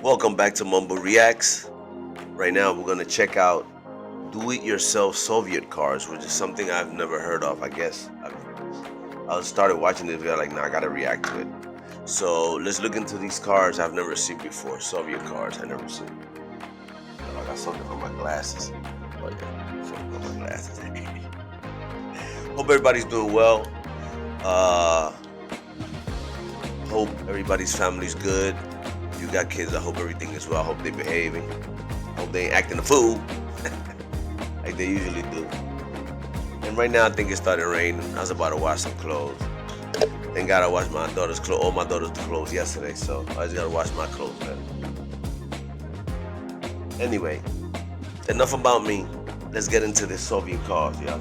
Welcome back to Mumble Reacts. Right now, we're gonna check out do-it-yourself Soviet cars, which is something I've never heard of. I started watching this video, like, nah, I gotta react to it. So let's look into these cars I've never seen before. Soviet cars I never seen. I got something on my glasses. Oh yeah, something on my glasses. Hope everybody's doing well. Hope everybody's family's good. If you got kids, I hope everything is well. I hope they're behaving. I hope they ain't acting a fool like they usually do. And right now, I think it started raining. I was about to wash some clothes. Thank God I washed my daughter's clothes, all my daughter's clothes yesterday, so I just gotta wash my clothes better. Anyway, enough about me. Let's get into the Soviet cars, yeah.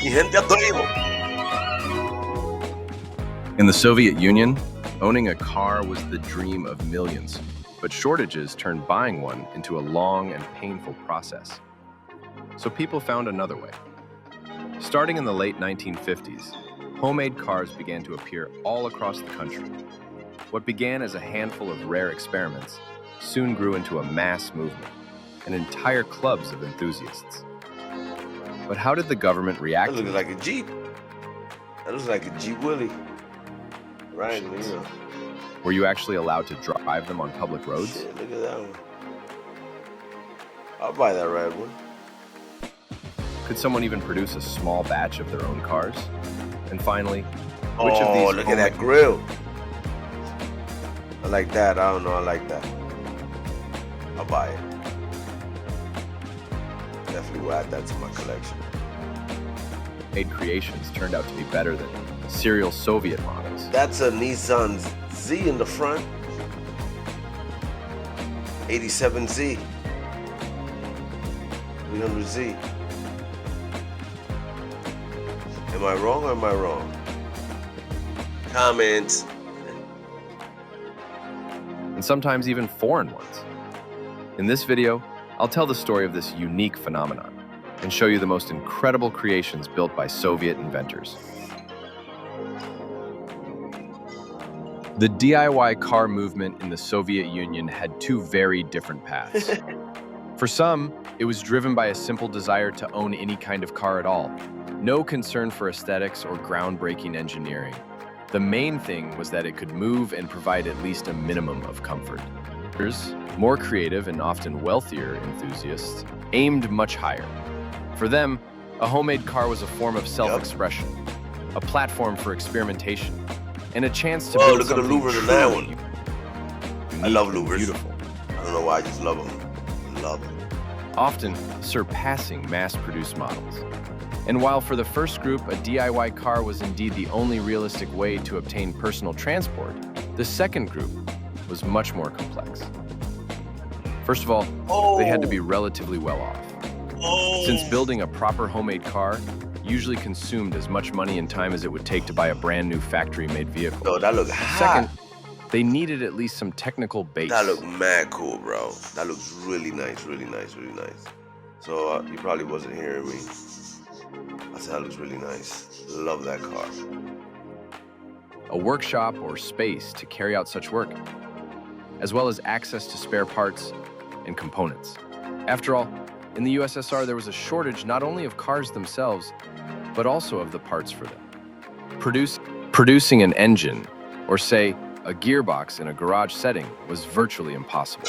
Mi gente a todo. In the Soviet Union, owning a car was the dream of millions, but shortages turned buying one into a long and painful process. So people found another way. Starting in the late 1950s, homemade cars began to appear all across the country. What began as a handful of rare experiments soon grew into a mass movement, and entire clubs of enthusiasts. But how did the government react? That looks like a Jeep. That looks like a Jeep Willie. Right, you know. Were you actually allowed to drive them on public roads? Shit, look at that one. I'll buy that red one. Could someone even produce a small batch of their own cars? And finally, which of these? Look at that grill. I like that. I don't know. I like that. I'll buy it. Definitely will add that to my collection. Made creations turned out to be better than serial Soviet models. That's a Nissan Z in the front. 87Z. 300Z. Am I wrong or am I wrong? Comments. And sometimes even foreign ones. In this video, I'll tell the story of this unique phenomenon and show you the most incredible creations built by Soviet inventors. The DIY car movement in the Soviet Union had two very different paths. For some, it was driven by a simple desire to own any kind of car at all. No concern for aesthetics or groundbreaking engineering. The main thing was that it could move and provide at least a minimum of comfort. Others, more creative and often wealthier enthusiasts, aimed much higher. For them, a homemade car was a form of self-expression, a platform for experimentation, and a chance to build something louvers in that one. unique I love louvers. Beautiful. I don't know why, I just love them. I love them. Often surpassing mass-produced models. And while for the first group, a DIY car was indeed the only realistic way to obtain personal transport, the second group was much more complex. First of all, they had to be relatively well off. Since building a proper homemade car usually consumed as much money and time as it would take to buy a brand new factory-made vehicle. Yo, that looks hot. Second, they needed at least some technical base. That looks mad cool, bro. That looks really nice, really nice, really nice. So you probably wasn't hearing me. I said that looks really nice. Love that car. A workshop or space to carry out such work, as well as access to spare parts and components. After all, in the USSR, there was a shortage not only of cars themselves, but also of the parts for them. Producing an engine, or say, a gearbox in a garage setting, was virtually impossible.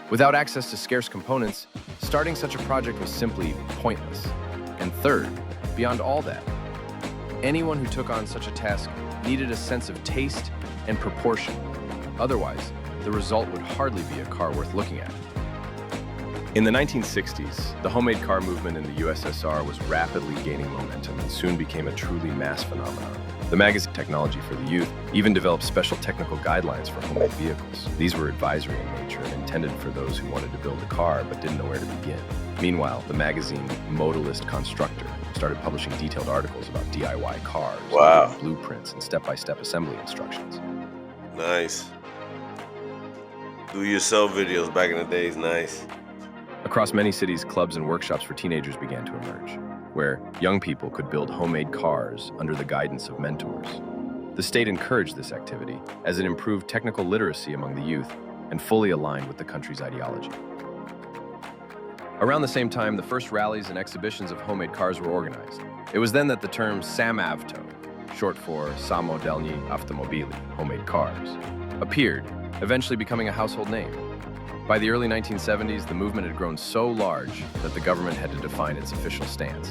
Without access to scarce components, starting such a project was simply pointless. And third, beyond all that, anyone who took on such a task needed a sense of taste and proportion. Otherwise, the result would hardly be a car worth looking at. In the 1960s, the homemade car movement in the USSR was rapidly gaining momentum and soon became a truly mass phenomenon. The magazine Technology for the Youth even developed special technical guidelines for homemade vehicles. These were advisory in nature and intended for those who wanted to build a car but didn't know where to begin. Meanwhile, the magazine Modalist Constructor started publishing detailed articles about DIY cars, blueprints, and step-by-step assembly instructions. Nice. Do-yourself videos back in the days, nice. Across many cities, clubs and workshops for teenagers began to emerge, where young people could build homemade cars under the guidance of mentors. The state encouraged this activity as it improved technical literacy among the youth and fully aligned with the country's ideology. Around the same time, the first rallies and exhibitions of homemade cars were organized. It was then that the term SAM-AVTO, short for Samodelni Automobili, homemade cars, appeared, eventually becoming a household name. By the early 1970s, the movement had grown so large that the government had to define its official stance.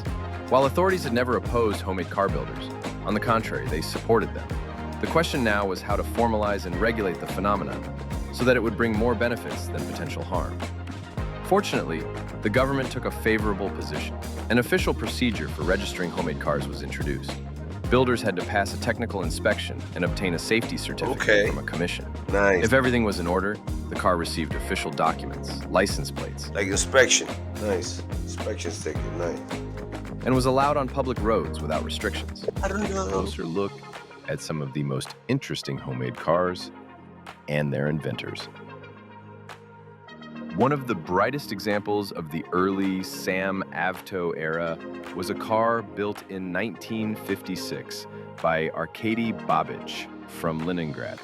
While authorities had never opposed homemade car builders, on the contrary, they supported them. The question now was how to formalize and regulate the phenomenon so that it would bring more benefits than potential harm. Fortunately, the government took a favorable position. An official procedure for registering homemade cars was introduced. Builders had to pass a technical inspection and obtain a safety certificate from a commission. Nice. If everything was in order, the car received official documents, license plates, Like inspection. Nice. Inspection sticker. Nice. and was allowed on public roads without restrictions. I don't know. Closer look at some of the most interesting homemade cars and their inventors. One of the brightest examples of the early SAM-AVTO era was a car built in 1956 by Arkady Babbage from Leningrad.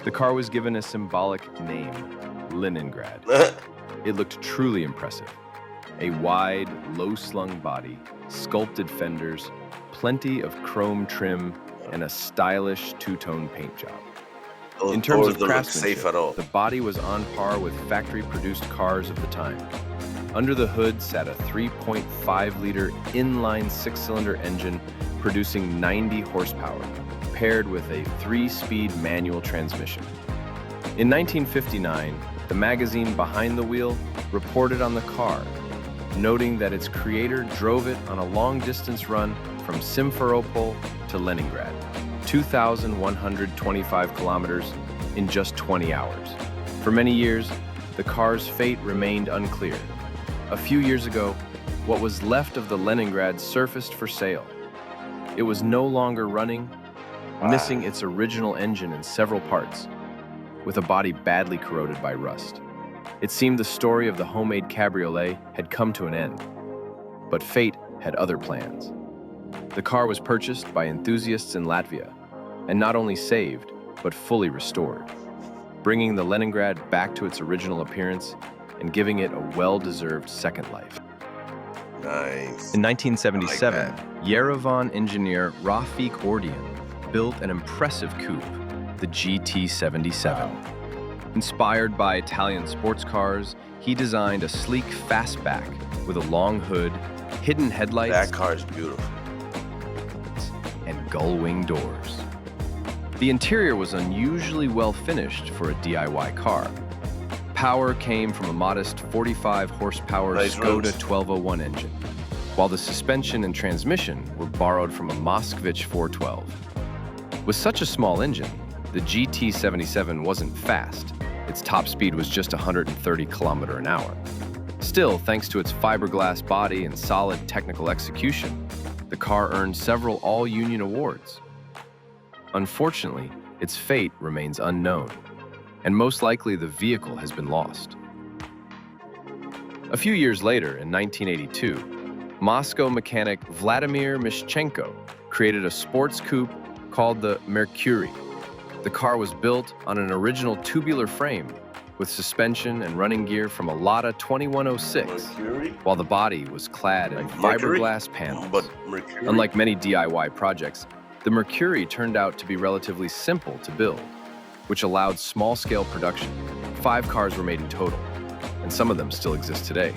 The car was given a symbolic name, Leningrad. It looked truly impressive. A wide, low-slung body, sculpted fenders, plenty of chrome trim, and a stylish two-tone paint job. In terms of craftsmanship, the body was on par with factory-produced cars of the time. Under the hood sat a 3.5-liter inline six-cylinder engine producing 90 horsepower, paired with a 3-speed manual transmission. In 1959, the magazine Behind the Wheel reported on the car, noting that its creator drove it on a long-distance run from Simferopol to Leningrad, 2,125 kilometers in just 20 hours. For many years, the car's fate remained unclear. A few years ago, what was left of the Leningrad surfaced for sale. It was no longer running, missing its original engine in several parts, with a body badly corroded by rust. It seemed the story of the homemade cabriolet had come to an end, but fate had other plans. The car was purchased by enthusiasts in Latvia, and not only saved, but fully restored, bringing the Leningrad back to its original appearance and giving it a well-deserved second life. Nice. In 1977, I like Yerevan engineer Rafik Ordian built an impressive coupe, the GT77. Inspired by Italian sports cars, he designed a sleek fastback with a long hood, hidden headlights, That car is beautiful. and gull-wing doors. The interior was unusually well finished for a DIY car. Power came from a modest 45 horsepower Nice Skoda rims. 1201 engine, while the suspension and transmission were borrowed from a Moskvich 412. With such a small engine, the GT77 wasn't fast. Its top speed was just 130 km an hour. Still, thanks to its fiberglass body and solid technical execution, the car earned several all-union awards. Unfortunately, its fate remains unknown, and most likely the vehicle has been lost. A few years later, in 1982, Moscow mechanic Vladimir Mishchenko created a sports coupe called the Mercury. The car was built on an original tubular frame with suspension and running gear from a Lada 2106, Mercury? while the body was clad in Like Mercury? fiberglass panels. But Mercury? Unlike many DIY projects, the Mercury turned out to be relatively simple to build, which allowed small-scale production. 5 cars were made in total, and some of them still exist today.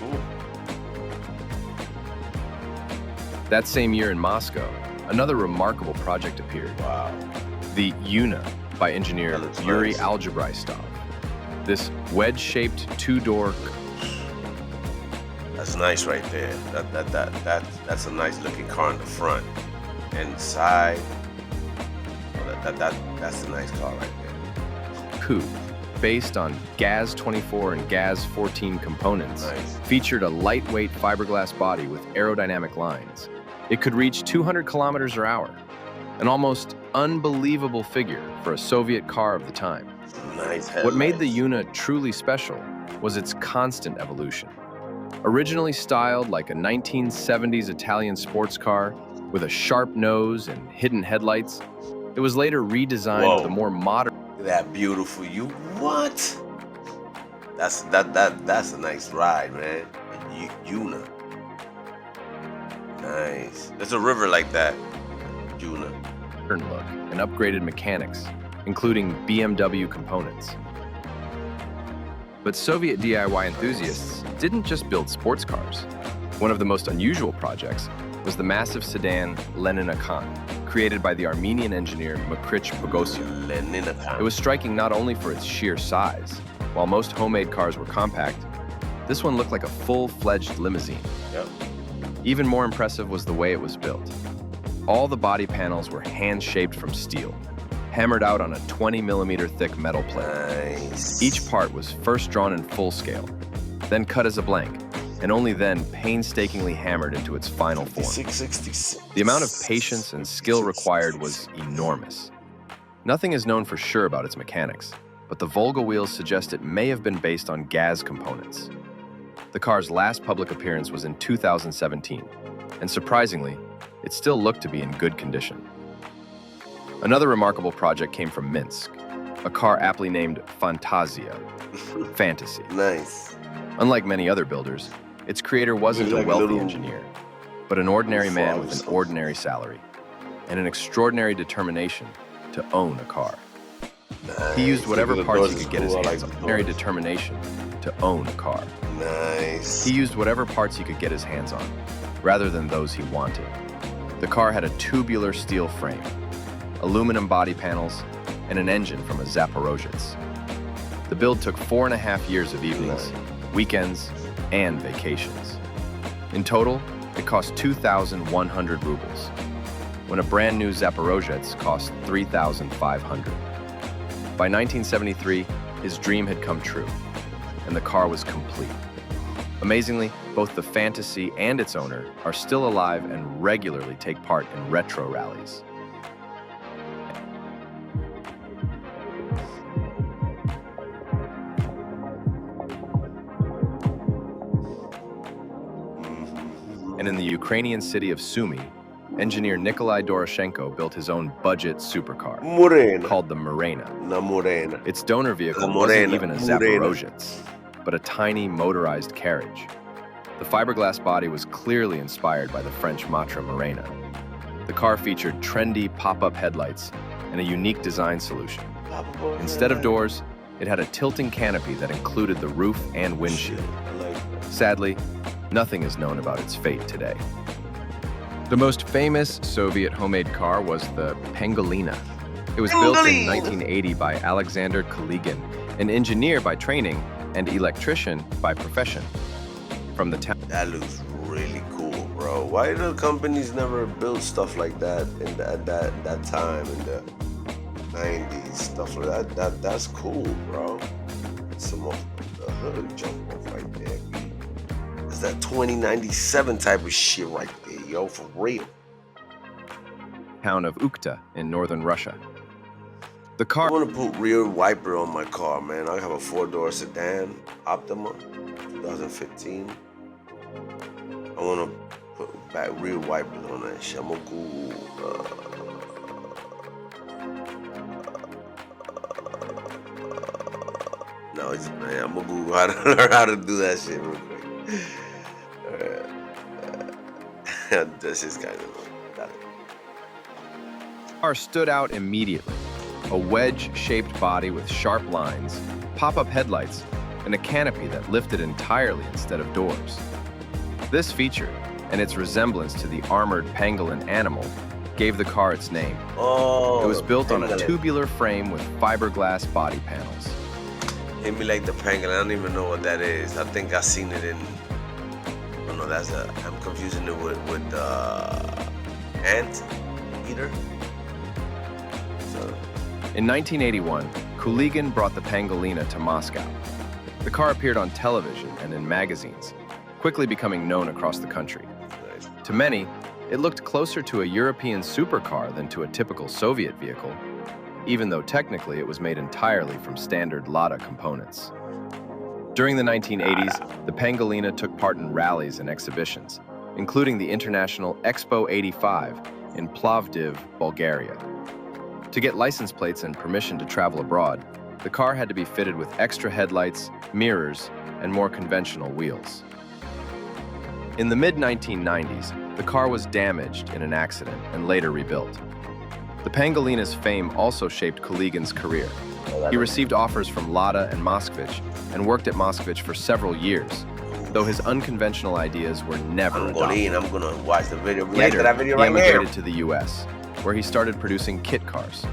That same year in Moscow, another remarkable project appeared, Wow. the Una by engineer That looks Yuri nice. Algebraistov. This wedge-shaped 2-door That's nice right there. That's a nice looking car in the front and side. That's a nice car right there. coupe, based on GAZ 24 and GAZ 14 components, Nice. featured a lightweight fiberglass body with aerodynamic lines. It could reach 200 kilometers per hour, an almost unbelievable figure for a Soviet car of the time. Nice. What made the headlights. Una truly special was its constant evolution. Originally styled like a 1970s Italian sports car with a sharp nose and hidden headlights, It was later redesigned with a Whoa. more modern Look at that beautiful you. What? That's a nice ride, man. Una. Nice. There's a river like that. Una. look and upgraded mechanics, including BMW components. But Soviet DIY enthusiasts didn't just build sports cars. One of the most unusual projects was the massive sedan Lenin-Akan, created by the Armenian engineer Makrych Pogosyan. It was striking not only for its sheer size. While most homemade cars were compact, this one looked like a full-fledged limousine. Yep. Even more impressive was the way it was built. All the body panels were hand-shaped from steel, hammered out on a 20-millimeter thick metal plate. Nice. Each part was first drawn in full scale, then cut as a blank, and only then painstakingly hammered into its final form. 66. The amount of patience and skill required was enormous. Nothing is known for sure about its mechanics, but the Volga wheels suggest it may have been based on gas components. The car's last public appearance was in 2017, and surprisingly, it still looked to be in good condition. Another remarkable project came from Minsk, a car aptly named Fantasia, fantasy. Nice. Unlike many other builders, its creator wasn't a wealthy engineer, but an ordinary man with an ordinary salary and an extraordinary determination to own a car. Nice. He used whatever parts he could get his hands on. Extraordinary determination to own a car. Nice. He used whatever parts he could get his hands on, rather than those he wanted. The car had a tubular steel frame, aluminum body panels, and an engine from a Zaporozhets. The build took 4.5 years of evenings, weekends, and vacations. In total, it cost 2,100 rubles, when a brand new Zaporozhets cost 3,500. By 1973, his dream had come true, and the car was complete. Amazingly, both the Fantasy and its owner are still alive and regularly take part in retro rallies. And in the Ukrainian city of Sumy, engineer Nikolai Doroshenko built his own budget supercar called the Murena. Its donor vehicle wasn't even a Zaporozhets, but a tiny motorized carriage. The fiberglass body was clearly inspired by the French Matra Murena. The car featured trendy pop-up headlights and a unique design solution. Instead of doors, it had a tilting canopy that included the roof and windshield. Sadly, nothing is known about its fate today. The most famous Soviet homemade car was the Pangolina. It was built in 1980 by Alexander Kuligin, an engineer by training and electrician by profession. From the town. That looks really cool, bro. Why do companies never build stuff like that in that time in the 90s, stuff like that? That's cool, bro. Some of the hood jump off right there. It's that 2097 type of shit right there, yo, for real. Town of Ukhta in northern Russia. The I car. want to put rear wiper on my car, man. I have a 4-door sedan, Optima, 2015. I want to put back rear wipers on that shit. I'm gonna Google. No, it's man. I'm gonna Google how to learn how to do that shit real quick. That's just kind of. Car stood out immediately. A wedge-shaped body with sharp lines, pop-up headlights, and a canopy that lifted entirely instead of doors. This feature, and its resemblance to the armored pangolin animal, gave the car its name. Oh, it was built on a tubular frame with fiberglass body panels. Hit me like the pangolin. I don't even know what that is. I think I seen it in. Oh no, I'm confusing it with ant eater. In 1981, Kuligin brought the Pangolina to Moscow. The car appeared on television and in magazines, quickly becoming known across the country. To many, it looked closer to a European supercar than to a typical Soviet vehicle, even though technically it was made entirely from standard Lada components. During the 1980s, the Pangolina took part in rallies and exhibitions, including the International Expo 85 in Plovdiv, Bulgaria. To get license plates and permission to travel abroad, the car had to be fitted with extra headlights, mirrors, and more conventional wheels. In the mid-1990s, the car was damaged in an accident and later rebuilt. The Pangolina's fame also shaped Kuligin's career. He received offers from Lada and Moskvich and worked at Moskvich for several years, though his unconventional ideas were never adopted. I'm gonna watch the video. Later, That video he right emigrated there. to the US, where he started producing kit cars.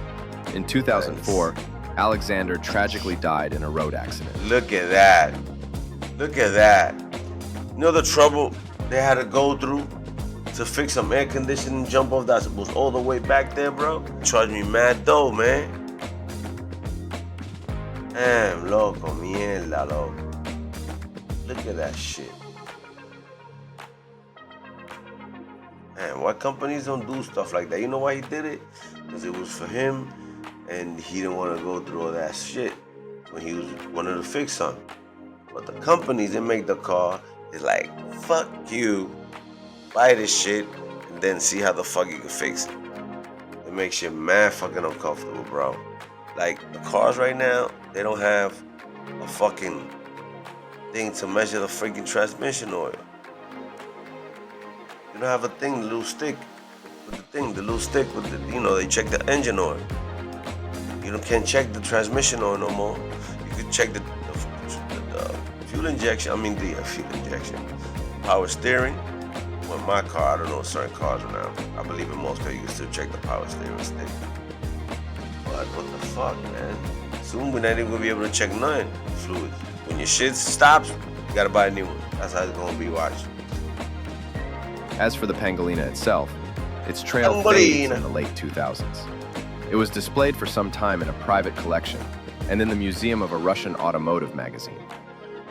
In 2004, Alexander tragically died in a road accident. Look at that. Look at that. You know the trouble they had to go through to fix some air conditioning jump off that was all the way back there, bro? Charged me mad dough, man. Damn, loco, mierda, loco. Look at that shit. Man, why companies don't do stuff like that? You know why he did it? Because it was for him, and he didn't want to go through all that shit when he wanted to fix something. But the companies that make the car is like, fuck you, buy this shit, and then see how the fuck you can fix it. It makes you mad fucking uncomfortable, bro. Like, the cars right now, they don't have a fucking thing to measure the freaking transmission oil. You don't have a thing, the little stick with the thing, the little stick with the, you know, they check the engine oil. Can't check the transmission oil no more. You can check the fuel injection, fuel injection, power steering. Well, my car, I don't know, certain cars are now. I believe in most cars you can still check the power steering stick. But what the fuck, man? Soon we're not even gonna be able to check none fluids. When your shit stops, you gotta buy a new one. That's how it's gonna be watched. As for the Pangolina itself, its trail fades in the late 2000s. It was displayed for some time in a private collection and in the museum of a Russian automotive magazine.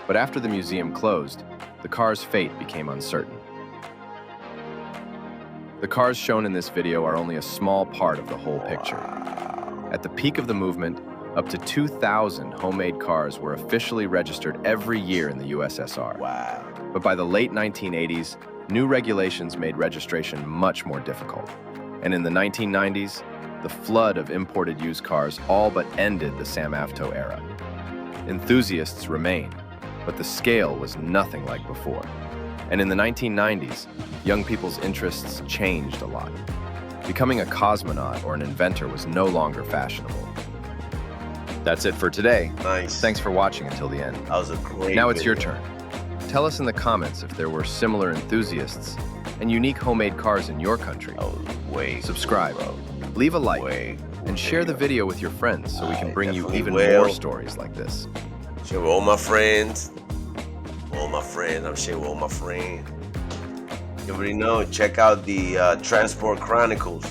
But after the museum closed, the car's fate became uncertain. The cars shown in this video are only a small part of the whole picture. At the peak of the movement, up to 2,000 homemade cars were officially registered every year in the USSR. Wow. But by the late 1980s, new regulations made registration much more difficult. And in the 1990s, the flood of imported used cars all but ended the Sam Avto era. Enthusiasts remained, but the scale was nothing like before. And in the 1990s, young people's interests changed a lot. Becoming a cosmonaut or an inventor was no longer fashionable. That's it for today. Nice. Thanks for watching until the end. That was a great Now it's your video. turn. Tell us in the comments if there were similar enthusiasts and unique homemade cars in your country. That was way Subscribe, bro. leave a like, Way and share the video with your friends so we can I bring you definitely even will. more stories like this. Share with all my friends. I'm sharing with all my friends. You already know, check out the Transport Chronicles.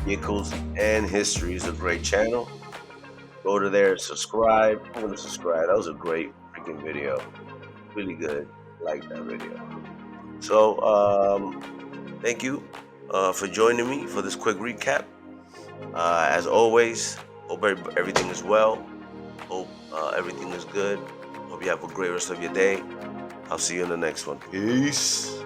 Vehicles and History is a great channel. Go to there, subscribe. I'm gonna subscribe. That was a great freaking video. Really good. I like that video. So, thank you for joining me for this quick recap. As always, hope everything is well. Hope everything is good. Hope you have a great rest of your day. I'll see you in the next one. Peace.